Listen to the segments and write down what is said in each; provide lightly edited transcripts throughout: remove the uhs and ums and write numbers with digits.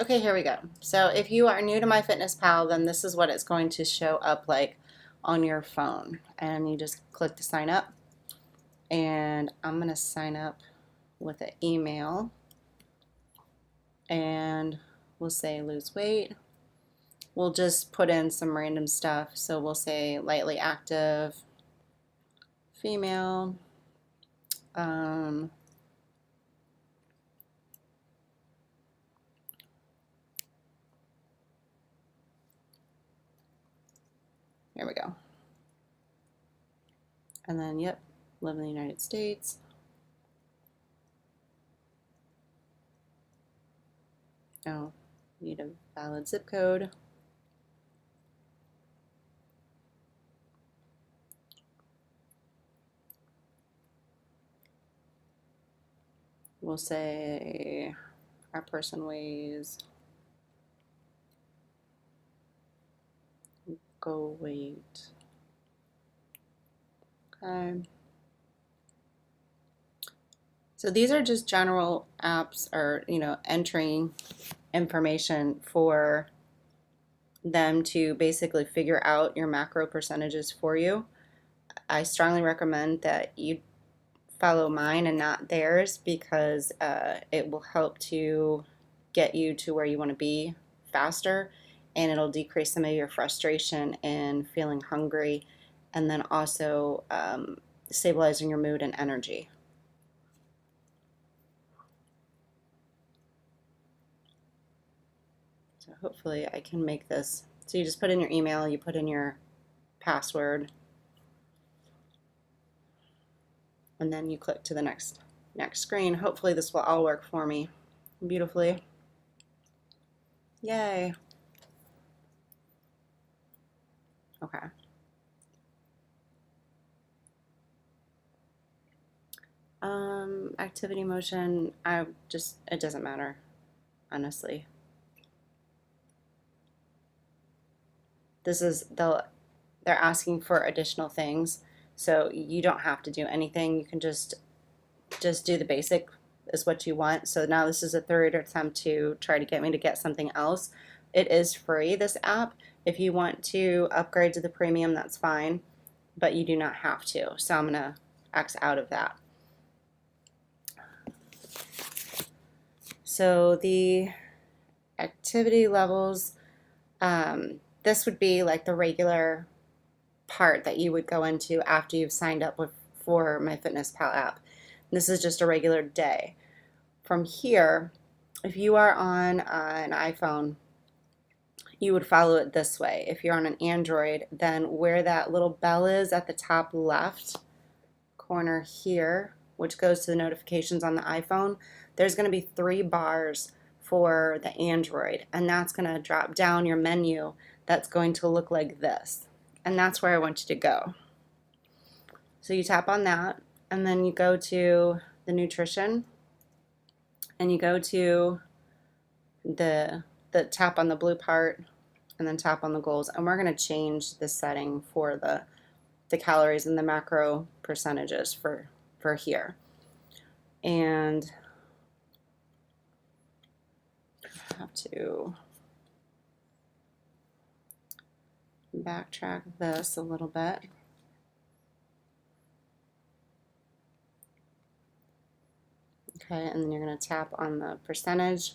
Okay, here we go. So if you are new to MyFitnessPal, then this is what it's going to show up like on your phone. And you just click to sign up. And I'm going to sign up with an email. And we'll say lose weight. We'll just put in some random stuff. So we'll say lightly active, female, here we go. And then, yep, live in the United States. Oh, need a valid zip code. We'll say our person weighs, go weight. Okay. So these are just general apps or, entering information for them to basically figure out your macro percentages for you. I strongly recommend that you follow mine and not theirs because it will help to get you to where you want to be faster, and it'll decrease some of your frustration and feeling hungry, and then also stabilizing your mood and energy. So hopefully I can make this. So you just put in your email, you put in your password, and then you click to the next screen. Hopefully this will all work for me beautifully. Yay. Okay. Activity motion, it doesn't matter, honestly. They're asking for additional things, so you don't have to do anything. You can just do the basic is what you want. So now this is a third attempt to try to get me to get something else. It is free, this app. If you want to upgrade to the premium, that's fine, but you do not have to. So I'm gonna X out of that. So the activity levels, this would be like the regular part that you would go into after you've signed up for MyFitnessPal app. This is just a regular day. From here, if you are on an iPhone, you would follow it this way. If you're on an Android, then where that little bell is at the top left corner here, which goes to the notifications on the iPhone, there's going to be 3 bars for the Android, and that's going to drop down your menu that's going to look like this. And that's where I want you to go. So you tap on that, and then you go to the nutrition, and you go to the tap on the blue part, and then tap on the goals. And we're going to change the setting for the calories and the macro percentages for here. And I have to backtrack this a little bit. Okay, and then you're going to tap on the percentage.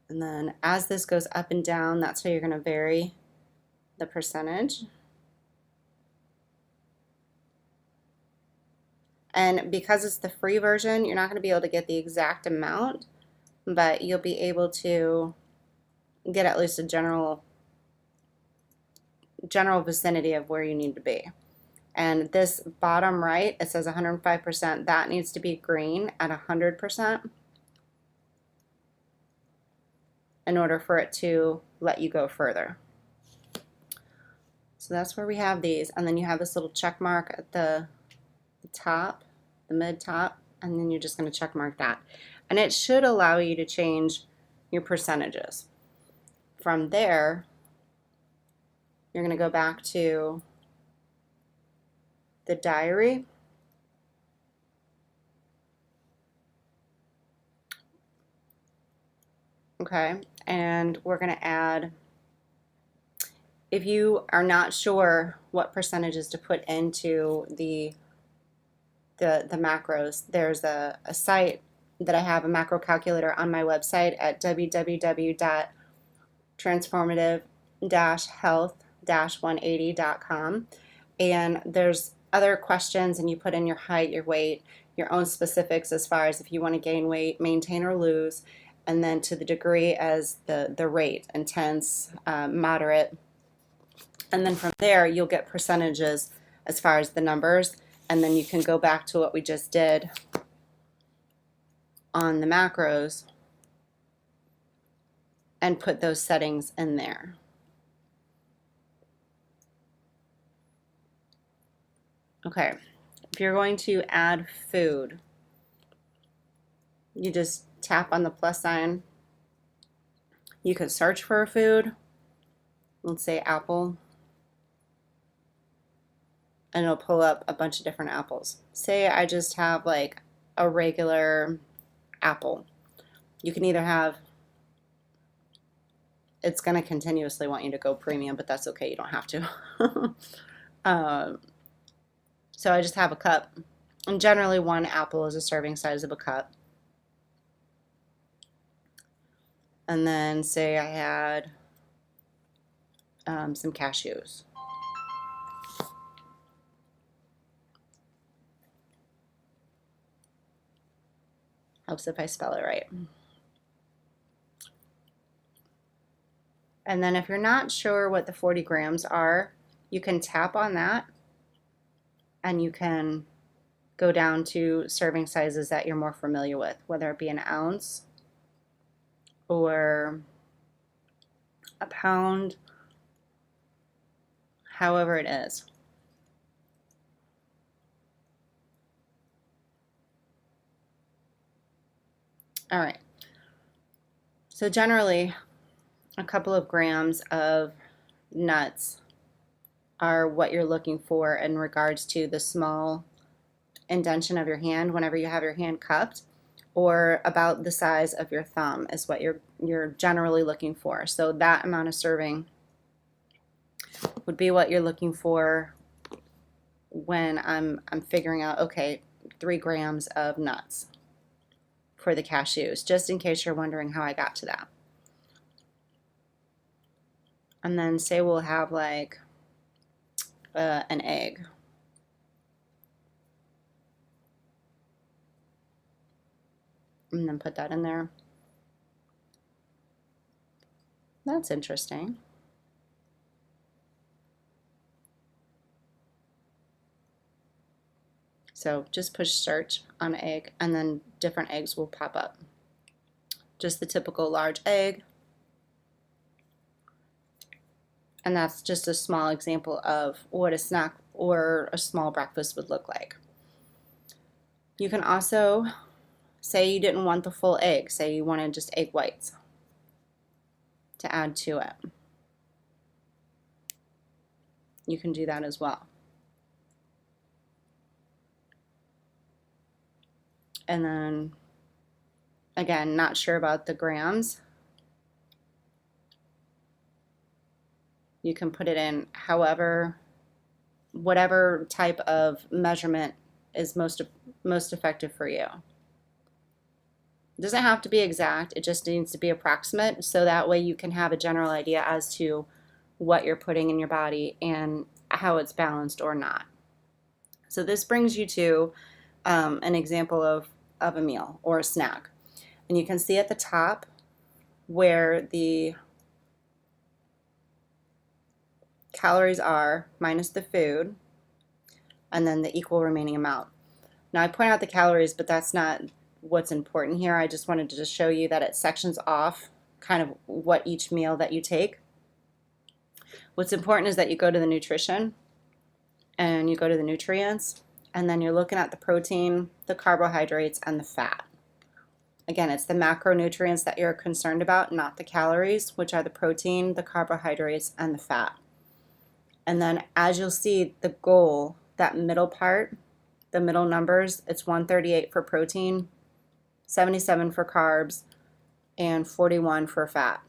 And then as this goes up and down, that's how you're going to vary the percentage. And because it's the free version, you're not going to be able to get the exact amount, but you'll be able to get at least a general vicinity of where you need to be. And this bottom right, it says 105%. That needs to be green at 100% in order for it to let you go further. So that's where we have these. And then you have this little check mark at the top, the mid top, and then you're just going to check mark that. And it should allow you to change your percentages. From there, you're going to go back to the diary, Okay, and we're going to add, if you are not sure what percentages to put into the macros, there's a site that I have, a macro calculator on my website at www.transformative-health-180.com, and there's other questions, and you put in your height, your weight, your own specifics as far as if you want to gain weight, maintain or lose, and then to the degree as the rate, intense, moderate, and then from there you'll get percentages as far as the numbers, and then you can go back to what we just did on the macros and put those settings in there. Okay, if you're going to add food, you just tap on the plus sign. You can search for a food, let's say apple, and it'll pull up a bunch of different apples. Say I just have like a regular apple. You can either have, it's going to continuously want you to go premium, but that's okay, you don't have to. So I just have a cup, and generally one apple is a serving size of a cup. And then say I had some cashews. Helps if I spell it right. And then if you're not sure what the 40 grams are, you can tap on that and you can go down to serving sizes that you're more familiar with, whether it be an ounce or a pound, however it is. All right, so generally a couple of grams of nuts are what you're looking for in regards to the small indentation of your hand whenever you have your hand cupped, or about the size of your thumb is what you're generally looking for. So that amount of serving would be what you're looking for when I'm figuring out, okay, 3 grams of nuts for the cashews, just in case you're wondering how I got to that. And then say we'll have like an egg. And then put that in there. That's interesting. So just push search on egg, and then different eggs will pop up. Just the typical large egg. And that's just a small example of what a snack or a small breakfast would look like. You can also say you didn't want the full egg, say you wanted just egg whites to add to it. You can do that as well. And then, again, not sure about the grams. You can put it in however, whatever type of measurement is most effective for you. It doesn't have to be exact, it just needs to be approximate, so that way you can have a general idea as to what you're putting in your body and how it's balanced or not. So this brings you to an example of a meal or a snack. And you can see at the top where the calories are minus the food, and then the equal remaining amount. Now I point out the calories, but that's not what's important here. I just wanted to just show you that it sections off kind of what each meal that you take. What's important is that you go to the nutrition and you go to the nutrients, and then you're looking at the protein, the carbohydrates, and the fat. Again, it's the macronutrients that you're concerned about, not the calories, which are the protein, the carbohydrates, and the fat. And then as you'll see, the goal, that middle part, the middle numbers, it's 138 for protein, 77 for carbs, and 41 for fat.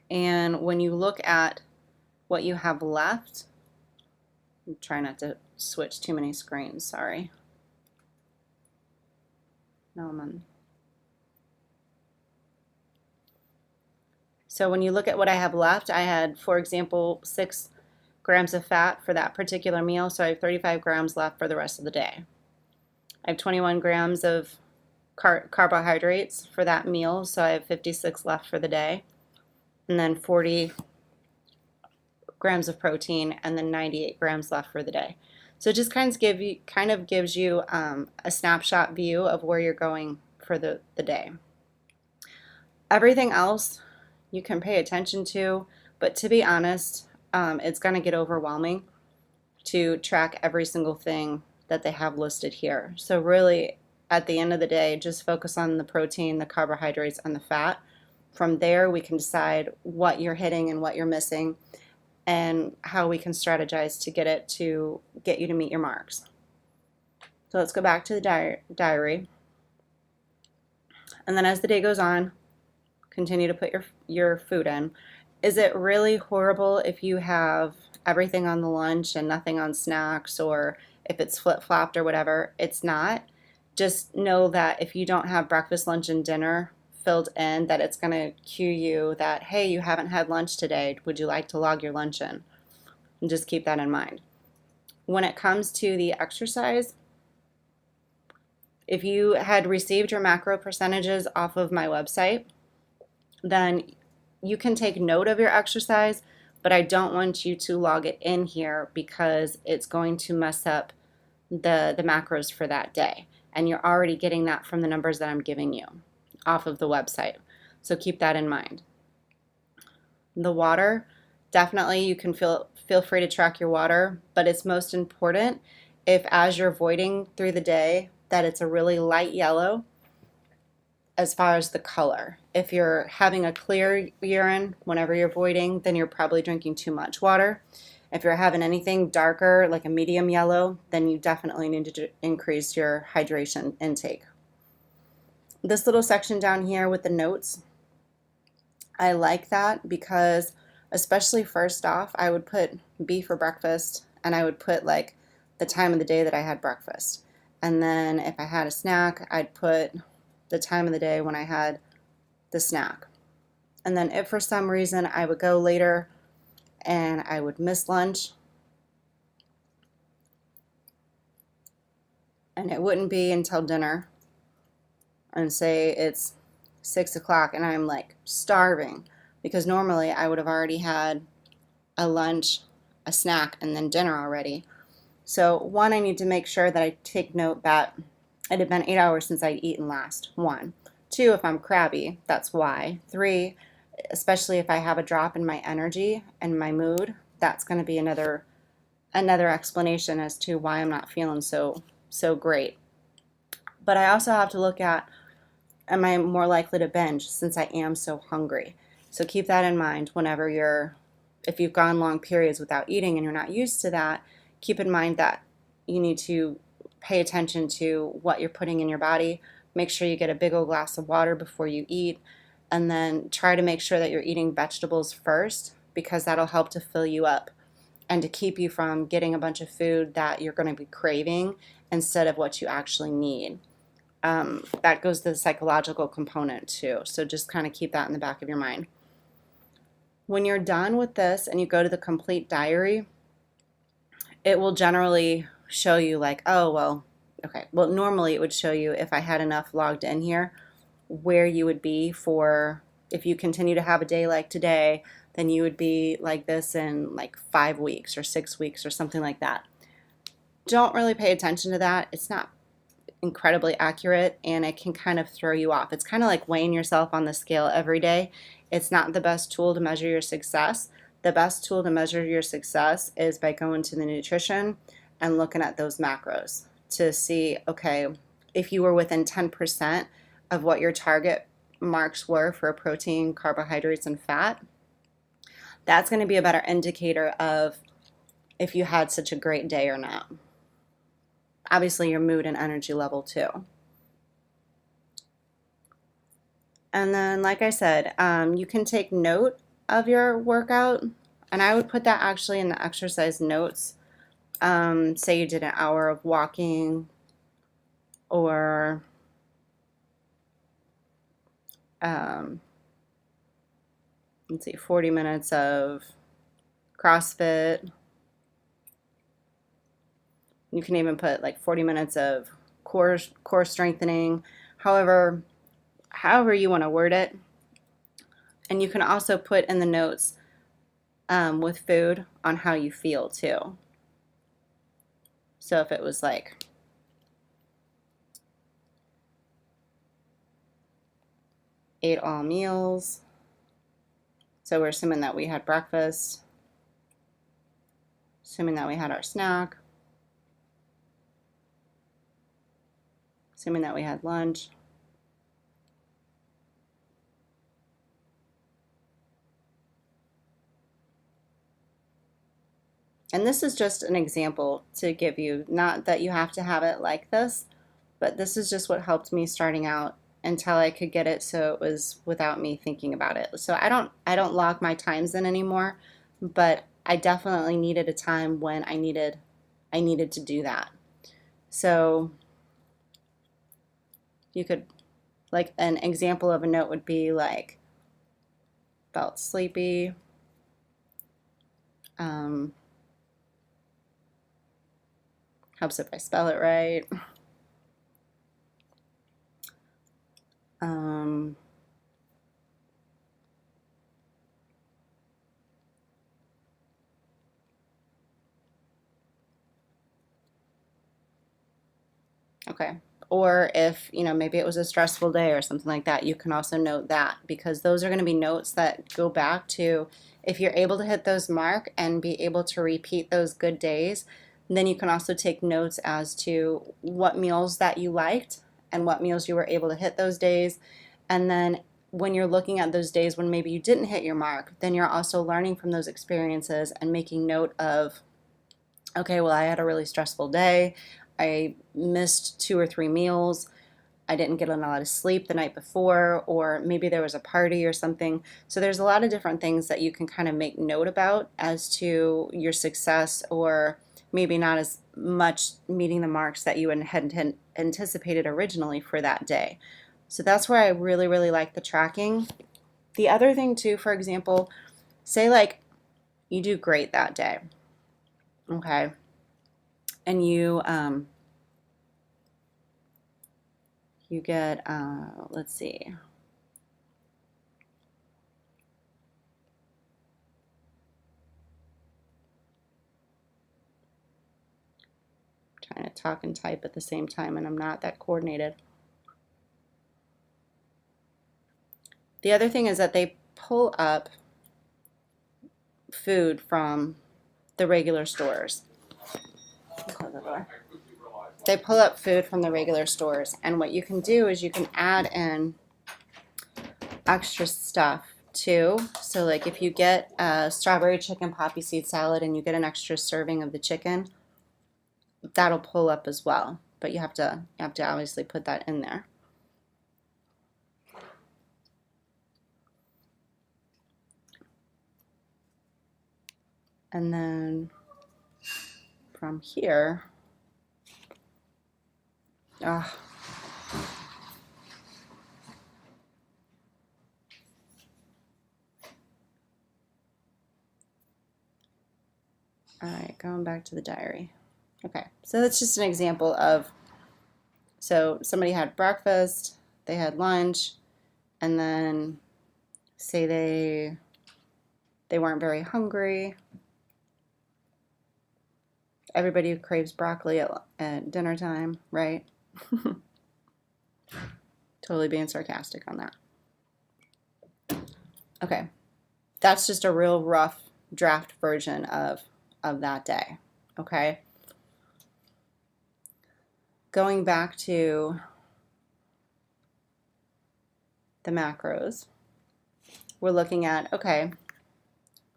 And when you look at what you have left, I'm trying not to switch too many screens, sorry. No, I'm on. So when you look at what I have left, I had, for example, 6 grams of fat for that particular meal, so I have 35 grams left for the rest of the day. I have 21 grams of carbohydrates for that meal, so I have 56 left for the day. And then 40 grams of protein, and then 98 grams left for the day. So it just kind of gives you a snapshot view of where you're going for the day. Everything else you can pay attention to, but to be honest, it's going to get overwhelming to track every single thing that they have listed here. So really, at the end of the day, just focus on the protein, the carbohydrates, and the fat. From there, we can decide what you're hitting and what you're missing, and how we can strategize to get you to meet your marks. So let's go back to the diary. And then as the day goes on, continue to put your food in. Is it really horrible if you have everything on the lunch and nothing on snacks, or if it's flip-flopped or whatever? It's not. Just know that if you don't have breakfast, lunch, and dinner filled in, that it's going to cue you that, hey, you haven't had lunch today. Would you like to log your lunch in? And just keep that in mind. When it comes to the exercise, if you had received your macro percentages off of my website, then you can take note of your exercise, but I don't want you to log it in here because it's going to mess up the macros for that day. And you're already getting that from the numbers that I'm giving you off of the website. So keep that in mind. The water, definitely you can feel free to track your water, but it's most important if, as you're voiding through the day, that it's a really light yellow as far as the color. If you're having a clear urine whenever you're voiding, then you're probably drinking too much water. If you're having anything darker, like a medium yellow, then you definitely need to increase your hydration intake. This little section down here with the notes, I like that because, especially first off, I would put B for breakfast, and I would put like the time of the day that I had breakfast. And then if I had a snack, I'd put the time of the day when I had the snack. And then if for some reason I would go later and I would miss lunch, and it wouldn't be until dinner, and say it's 6 o'clock and I'm like starving, because normally I would have already had a lunch, a snack, and then dinner already. So one, I need to make sure that I take note that it had been 8 hours since I'd eaten last. 1. 2, if I'm crabby, that's why. 3, especially if I have a drop in my energy and my mood, that's going to be another explanation as to why I'm not feeling so great. But I also have to look at, am I more likely to binge since I am so hungry? So keep that in mind whenever if you've gone long periods without eating and you're not used to that, keep in mind that you need to pay attention to what you're putting in your body. Make sure you get a big old glass of water before you eat, and then try to make sure that you're eating vegetables first, because that'll help to fill you up and to keep you from getting a bunch of food that you're going to be craving instead of what you actually need. That goes to the psychological component too, so just kind of keep that in the back of your mind. When you're done with this and you go to the complete diary, it will generally show you like, oh, well, okay. Well, normally it would show you, if I had enough logged in here, where you would be for, if you continue to have a day like today, then you would be like this in like 5 weeks or 6 weeks or something like that. Don't really pay attention to that. It's not incredibly accurate, and it can kind of throw you off. It's kind of like weighing yourself on the scale every day. It's not the best tool to measure your success. The best tool to measure your success is by going to the nutrition and looking at those macros to see, okay, if you were within 10% of what your target marks were for protein, carbohydrates, and fat, that's going to be a better indicator of if you had such a great day or not. Obviously, your mood and energy level too. And then, like I said, you can take note of your workout, and I would put that actually in the exercise notes. Say you did an hour of walking, or let's see, 40 minutes of CrossFit. You can even put like 40 minutes of core strengthening, however you want to word it. And you can also put in the notes with food on how you feel too. So if it was like ate all meals, so we're assuming that we had breakfast, assuming that we had our snack, assuming that we had lunch. And this is just an example to give you, not that you have to have it like this, but this is just what helped me starting out until I could get it so it was without me thinking about it. So I don't log my times in anymore, but I definitely needed a time when I needed to do that. So you could, like, an example of a note would be like, felt sleepy, helps if I spell it right. Okay. Or if, maybe it was a stressful day or something like that, you can also note that, because those are going to be notes that go back to if you're able to hit those mark and be able to repeat those good days. Then you can also take notes as to what meals that you liked and what meals you were able to hit those days. And then when you're looking at those days when maybe you didn't hit your mark, then you're also learning from those experiences and making note of, okay, well, I had a really stressful day. I missed 2 or 3 meals. I didn't get a lot of sleep the night before, or maybe there was a party or something. So there's a lot of different things that you can kind of make note about as to your success, or maybe not as much meeting the marks that you had anticipated originally for that day. So that's where I really, really like the tracking. The other thing too, for example, say like you do great that day, okay, and you get, let's see, trying to talk and type at the same time, and I'm not that coordinated. The other thing is that they pull up food from the regular stores. Close the door. They pull up food from the regular stores, and what you can do is you can add in extra stuff too. So like if you get a strawberry chicken poppy seed salad and you get an extra serving of the chicken, that'll pull up as well. But you have to obviously put that in there. And then from here, all right, going back to the diary. Okay, so that's just an example of, so somebody had breakfast, they had lunch, and then say they weren't very hungry. Everybody craves broccoli at dinner time, right? Totally being sarcastic on that. Okay, that's just a real rough draft version of that day, okay? Going back to the macros, we're looking at, okay,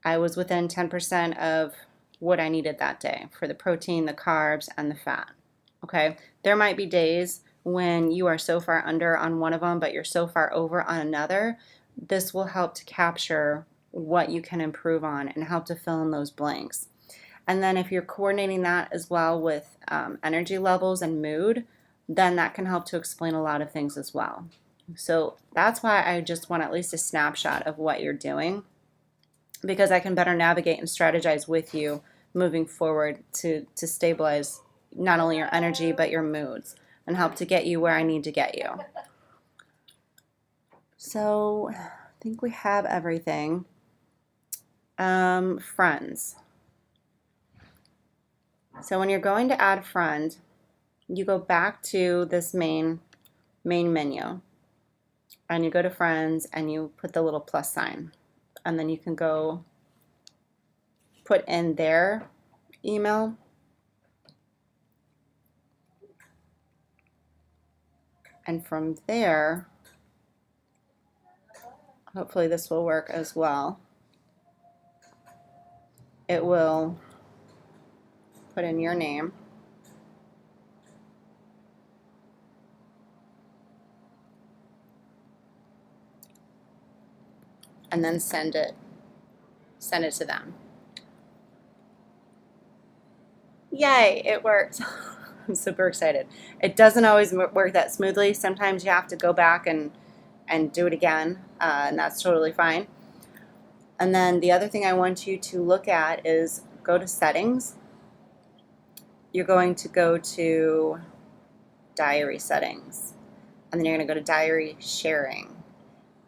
I was within 10% of what I needed that day for the protein, the carbs, and the fat, okay? There might be days when you are so far under on one of them, but you're so far over on another, this will help to capture what you can improve on and help to fill in those blanks. And then if you're coordinating that as well with energy levels and mood, then that can help to explain a lot of things as well. So that's why I just want at least a snapshot of what you're doing, because I can better navigate and strategize with you moving forward to stabilize not only your energy but your moods and help to get you where I need to get you. So I think we have everything. Friends. So when you're going to add friend, you go back to this main menu and you go to friends and you put the little plus sign, and then you can go put in their email, and from there, hopefully this will work as well. It will put in your name, and then send it to them. Yay, it worked. I'm super excited. It doesn't always work that smoothly. Sometimes you have to go back and do it again, and that's totally fine. And then the other thing I want you to look at is go to settings. You're going to go to diary settings, and then you're going to go to diary sharing,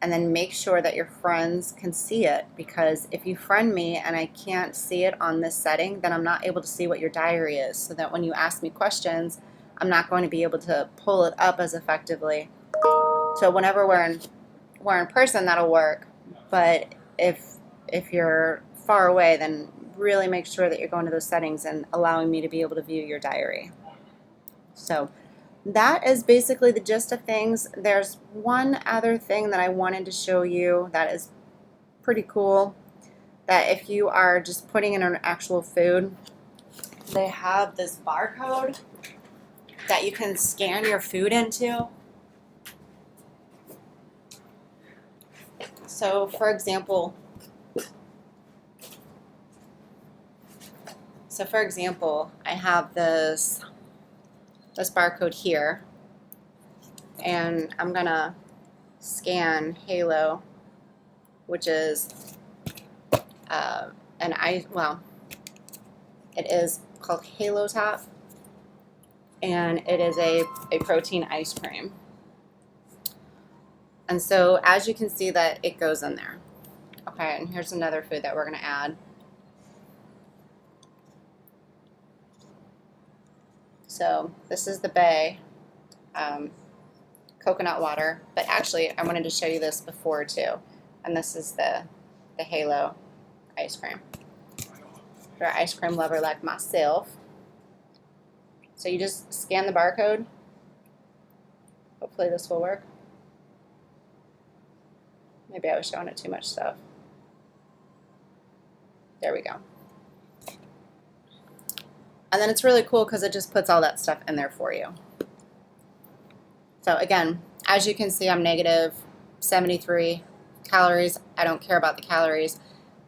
and then make sure that your friends can see it, because if you friend me and I can't see it on this setting, then I'm not able to see what your diary is, so that when you ask me questions, I'm not going to be able to pull it up as effectively. So whenever we're in person, that'll work, but if you're far away, then really make sure that you're going to those settings and allowing me to be able to view your diary. So that is basically the gist of things. There's one other thing that I wanted to show you that is pretty cool, that if you are just putting in an actual food, they have this barcode that you can scan your food into. So for example, I have this barcode here, and I'm gonna scan Halo, which is it is called Halo Top, and it is a protein ice cream. And so as you can see that it goes in there. Okay, and here's another food that we're gonna add. So this is the Bay coconut water, but actually I wanted to show you this before too. And this is the Halo ice cream. For an ice cream lover like myself. So you just scan the barcode. Hopefully this will work. Maybe I was showing it too much stuff. There we go. And then it's really cool because it just puts all that stuff in there for you. So again, as you can see, I'm negative 73 calories. I don't care about the calories.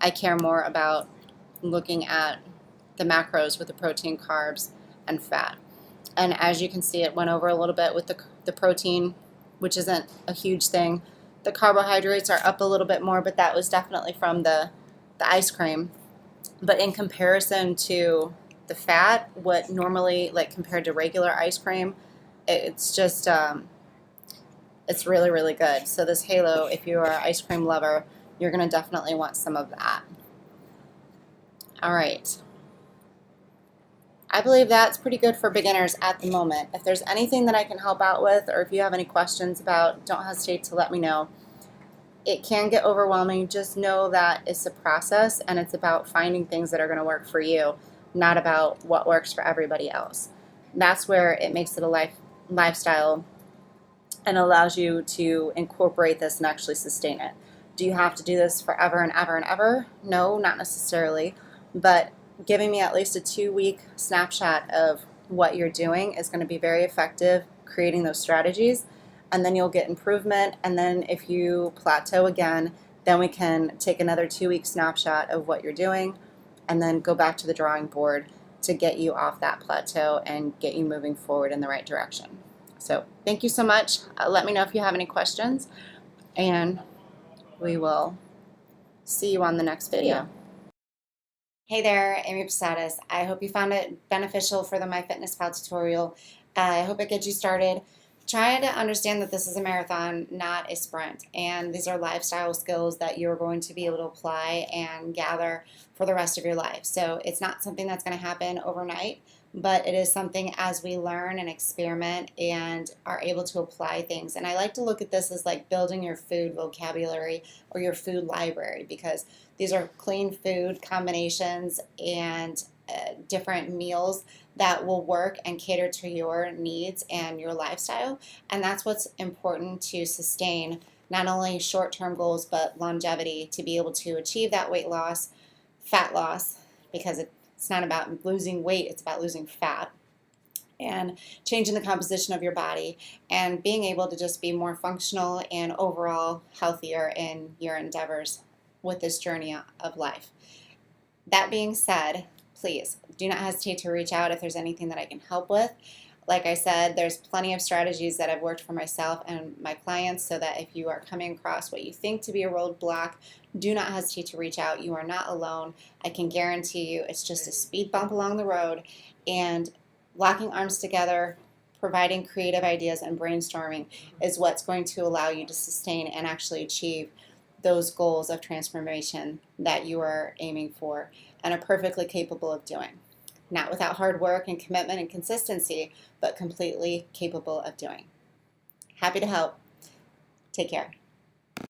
I care more about looking at the macros with the protein, carbs, and fat. And as you can see, it went over a little bit with the protein, which isn't a huge thing. The carbohydrates are up a little bit more, but that was definitely from the ice cream. But in comparison to the fat, what normally, like compared to regular ice cream, it's just, it's really, really good. So this Halo, if you are an ice cream lover, you're going to definitely want some of that. All right. I believe that's pretty good for beginners at the moment. If there's anything that I can help out with, or if you have any questions about, don't hesitate to let me know. It can get overwhelming. Just know that it's a process, and it's about finding things that are going to work for you, not about what works for everybody else. That's where it makes it a lifestyle and allows you to incorporate this and actually sustain it. Do you have to do this forever and ever and ever? No, not necessarily, but giving me at least a 2-week snapshot of what you're doing is going to be very effective creating those strategies, and then you'll get improvement. And then if you plateau again, then we can take another 2 week snapshot of what you're doing and then go back to the drawing board to get you off that plateau and get you moving forward in the right direction. So thank you so much. Let me know if you have any questions, and we will see you on the next video. Hey there, Amy Posadas. I hope you found it beneficial for the MyFitnessPal tutorial. I hope it gets you started. Try to understand that this is a marathon, not a sprint, and these are lifestyle skills that you're going to be able to apply and gather for the rest of your life. So it's not something that's going to happen overnight, but it is something as we learn and experiment and are able to apply things. And I like to look at this as like building your food vocabulary or your food library, because these are clean food combinations and different meals that will work and cater to your needs and your lifestyle. And that's what's important to sustain not only short-term goals but longevity, to be able to achieve that weight loss, fat loss, because it's not about losing weight, it's about losing fat, and changing the composition of your body and being able to just be more functional and overall healthier in your endeavors with this journey of life. That being said, please do not hesitate to reach out if there's anything that I can help with. Like I said, there's plenty of strategies that I've worked for myself and my clients, so that if you are coming across what you think to be a roadblock, do not hesitate to reach out. You are not alone. I can guarantee you it's just a speed bump along the road, and locking arms together, providing creative ideas and brainstorming is what's going to allow you to sustain and actually achieve those goals of transformation that you are aiming for and are perfectly capable of doing. Not without hard work and commitment and consistency, but completely capable of doing. Happy to help. Take care.